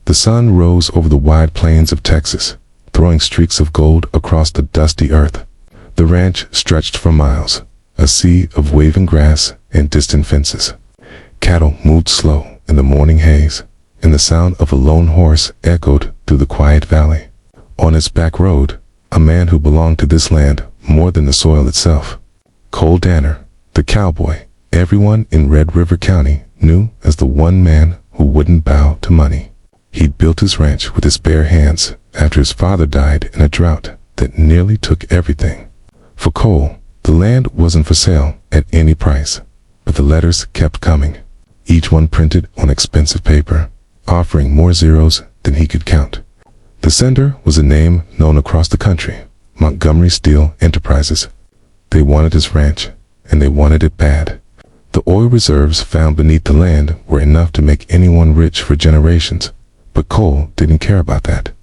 The sun rose over the wide plains of Texas, throwing streaks of gold across the dusty earth. The ranch stretched for miles, a sea of waving grass and distant fences. Cattle moved slow in the morning haze, and the sound of a lone horse echoed through the quiet valley. On its back road, a man who belonged to this land more than the soil itself. Cole Danner, the cowboy, everyone in Red River County knew as the one man who wouldn't bow to money. He'd built his ranch with his bare hands after his father died in a drought that nearly took everything. For Cole, the land wasn't for sale at any price, but the letters kept coming, each one printed on expensive paper, offering more zeros than he could count. The sender was a name known across the country, Montgomery Steel Enterprises. They wanted his ranch, and they wanted it bad. The oil reserves found beneath the land were enough to make anyone rich for generations. But Cole didn't care about that.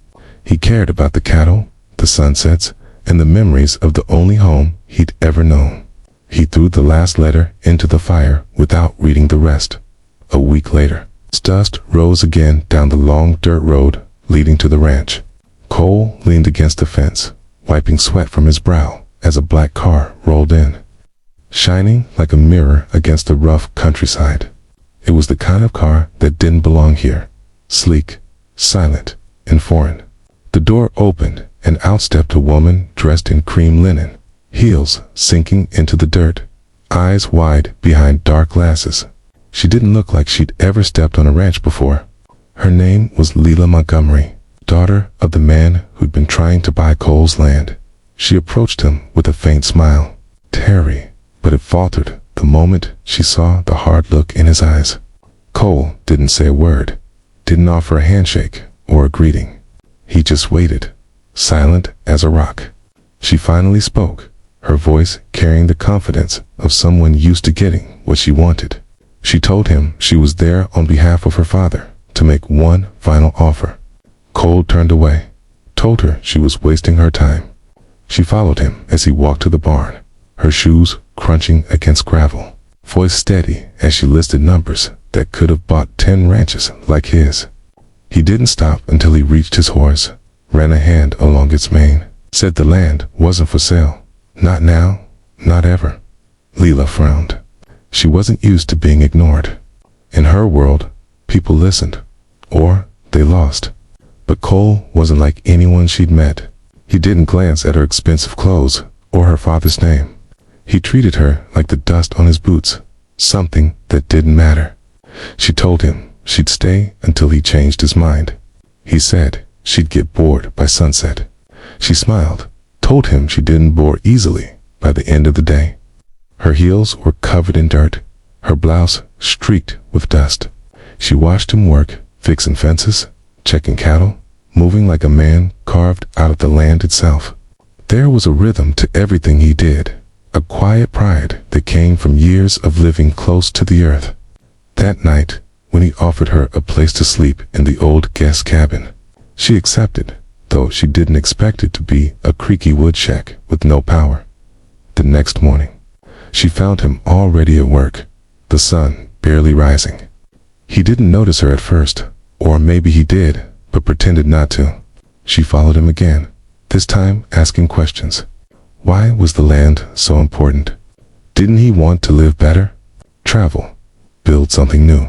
He cared about the cattle, the sunsets, and the memories of the only home he'd ever known. He threw the last letter into the fire without reading the rest. A week later, dust rose again down the long dirt road leading to the ranch. Cole leaned against the fence, wiping sweat from his brow as a black car rolled in, shining like a mirror against the rough countryside. It was the kind of car that didn't belong here. Sleek, silent, and foreign. The door opened, and out stepped a woman dressed in cream linen, heels sinking into the dirt, eyes wide behind dark glasses. She didn't look like she'd ever stepped on a ranch before. Her name was Leila Montgomery, daughter of the man who'd been trying to buy Cole's land. She approached him with a faint smile. Terry, but it faltered the moment she saw the hard look in his eyes. Cole didn't say a word. Didn't offer a handshake or a greeting. He just waited, silent as a rock. She finally spoke, her voice carrying the confidence of someone used to getting what she wanted. She told him she was there on behalf of her father to make one final offer. Cole turned away, told her she was wasting her time. She followed him as he walked to the barn, her shoes crunching against gravel, voice steady as she listed numbers that could have bought 10 ranches like his. He didn't stop until he reached his horse, ran a hand along its mane, said the land wasn't for sale. Not now, not ever. Leila frowned. She wasn't used to being ignored. In her world, people listened, or they lost. But Cole wasn't like anyone she'd met. He didn't glance at her expensive clothes or her father's name. He treated her like the dust on his boots, something that didn't matter. She told him she'd stay until he changed his mind. He said she'd get bored by sunset. She smiled, told him she didn't bore easily by the end of the day. Her heels were covered in dirt, her blouse streaked with dust. She watched him work, fixing fences, checking cattle, moving like a man carved out of the land itself. There was a rhythm to everything he did, a quiet pride that came from years of living close to the earth. That night, when he offered her a place to sleep in the old guest cabin, she accepted, though she didn't expect it to be a creaky wood shack with no power. The next morning, she found him already at work, the sun barely rising. He didn't notice her at first, or maybe he did, but pretended not to. She followed him again, this time asking questions. Why was the land so important? Didn't he want to live better? Travel? Build something new?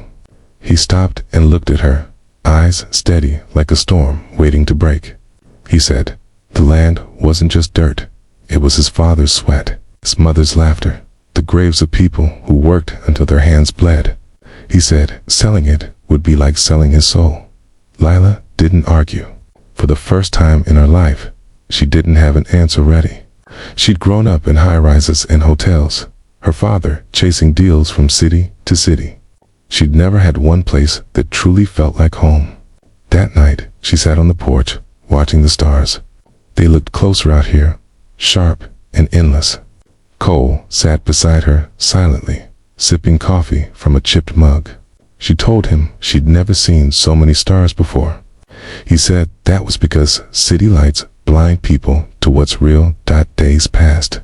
He stopped and looked at her, eyes steady like a storm waiting to break. He said, the land wasn't just dirt. It was his father's sweat, his mother's laughter, the graves of people who worked until their hands bled. He said selling it would be like selling his soul. Leila didn't argue. For the first time in her life, she didn't have an answer ready. She'd grown up in high-rises and hotels, her father chasing deals from city to city. She'd never had one place that truly felt like home. That night, she sat on the porch, watching the stars. They looked closer out here, sharp and endless. Cole sat beside her silently, sipping coffee from a chipped mug. She told him she'd never seen so many stars before. He said that was because city lights blind people to what's real. Days passed.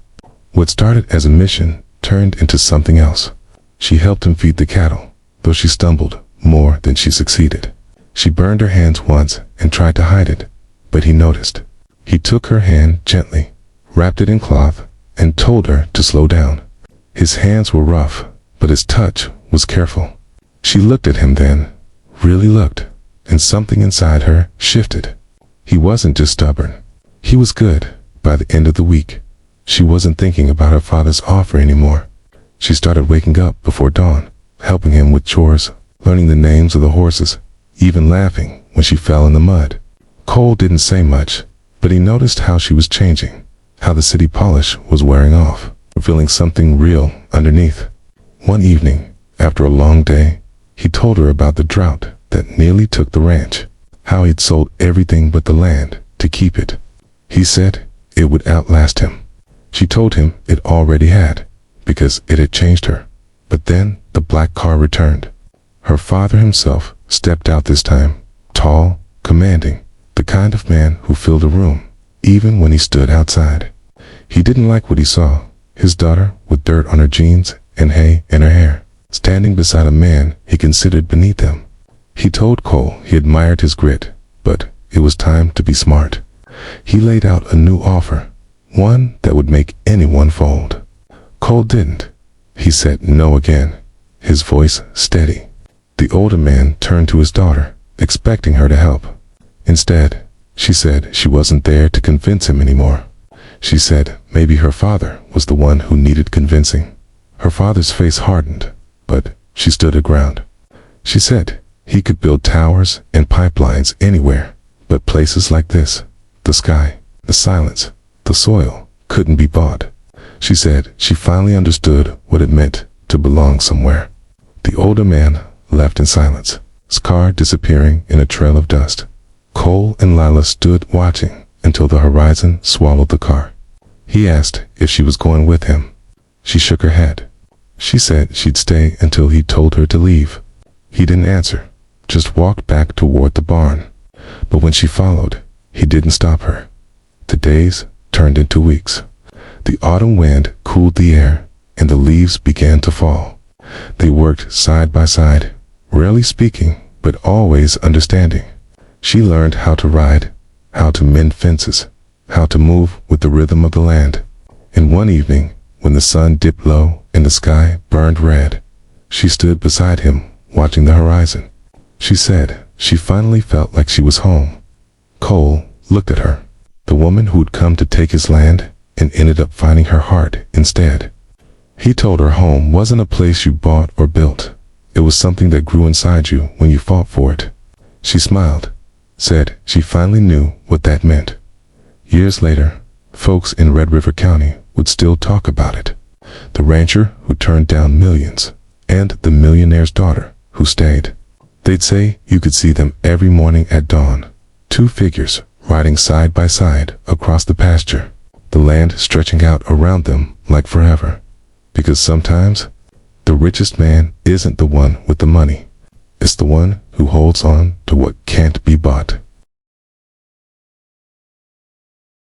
What started as a mission turned into something else. She helped him feed the cattle, though she stumbled more than she succeeded. She burned her hands once and tried to hide it, but he noticed. He took her hand gently, wrapped it in cloth, and told her to slow down. His hands were rough, but his touch was careful. She looked at him then, really looked, and something inside her shifted. He wasn't just stubborn. He was good. By the end of the week, she wasn't thinking about her father's offer anymore. She started waking up before dawn, helping him with chores, learning the names of the horses, even laughing when she fell in the mud. Cole didn't say much, but he noticed how she was changing, how the city polish was wearing off, revealing something real underneath. One evening, after a long day, he told her about the drought that nearly took the ranch, how he'd sold everything but the land to keep it. He said it would outlast him. She told him it already had, because it had changed her. But then the black car returned. Her father himself stepped out this time, tall, commanding, the kind of man who filled a room, even when he stood outside. He didn't like what he saw, his daughter with dirt on her jeans and hay in her hair, standing beside a man he considered beneath them. He told Cole he admired his grit, but it was time to be smart. He laid out a new offer, one that would make anyone fold. Cole didn't. He said no again, his voice steady. The older man turned to his daughter, expecting her to help. Instead, she said she wasn't there to convince him anymore. She said maybe her father was the one who needed convincing. Her father's face hardened, but she stood her ground. She said he could build towers and pipelines anywhere, but places like this, the sky, the silence, the soil, couldn't be bought. She said she finally understood what it meant to belong somewhere. The older man left in silence, his car disappearing in a trail of dust. Cole and Lila stood watching until the horizon swallowed the car. He asked if she was going with him. She shook her head. She said she'd stay until he told her to leave. He didn't answer, just walked back toward the barn. But when she followed, he didn't stop her. The days turned into weeks. The autumn wind cooled the air, and the leaves began to fall. They worked side by side, rarely speaking, but always understanding. She learned how to ride, how to mend fences, how to move with the rhythm of the land. And one evening, when the sun dipped low and the sky burned red, she stood beside him, watching the horizon. She said she finally felt like she was home. Cole looked at her, the woman who'd come to take his land and ended up finding her heart instead. He told her home wasn't a place you bought or built. It was something that grew inside you when you fought for it. She smiled, said she finally knew what that meant. Years later, folks in Red River County would still talk about it. The rancher who turned down millions, and the millionaire's daughter who stayed. They'd say you could see them every morning at dawn, two figures riding side by side across the pasture, the land stretching out around them like forever. Because sometimes, the richest man isn't the one with the money. It's the one who holds on to what can't be bought.